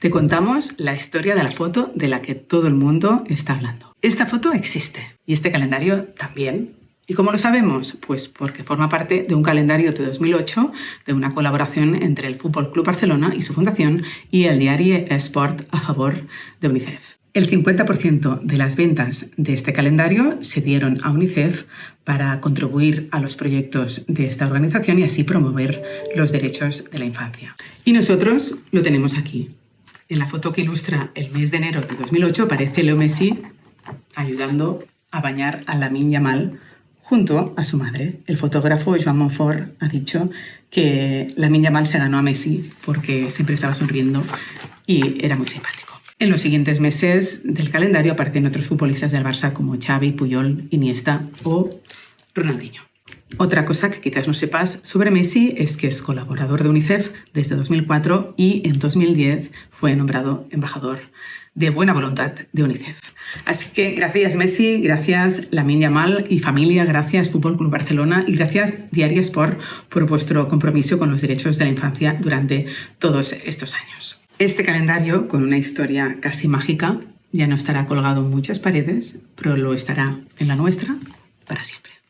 Te contamos la historia de la foto de la que todo el mundo está hablando. Esta foto existe y este calendario también. ¿Y cómo lo sabemos? Pues porque forma parte de un calendario de 2008 de una colaboración entre el Fútbol Club Barcelona y su fundación y el diario Esport a favor de UNICEF. El 50% de las ventas de este calendario se dieron a UNICEF para contribuir a los proyectos de esta organización y así promover los derechos de la infancia. Y nosotros lo tenemos aquí. En la foto que ilustra el mes de enero de 2008 aparece Leo Messi ayudando a bañar a Lamine Yamal junto a su madre. El fotógrafo Joan Monfort ha dicho que Lamine Yamal se ganó a Messi porque siempre estaba sonriendo y era muy simpático. En los siguientes meses del calendario aparecen otros futbolistas del Barça como Xavi, Puyol, Iniesta o Ronaldinho. Otra cosa que quizás no sepas sobre Messi es que es colaborador de UNICEF desde 2004 y en 2010 fue nombrado embajador de buena voluntad de UNICEF. Así que gracias Messi, gracias Lamine Yamal y familia, gracias Fútbol Club Barcelona y gracias Diario Esport por vuestro compromiso con los derechos de la infancia durante todos estos años. Este calendario, con una historia casi mágica, ya no estará colgado en muchas paredes, pero lo estará en la nuestra para siempre.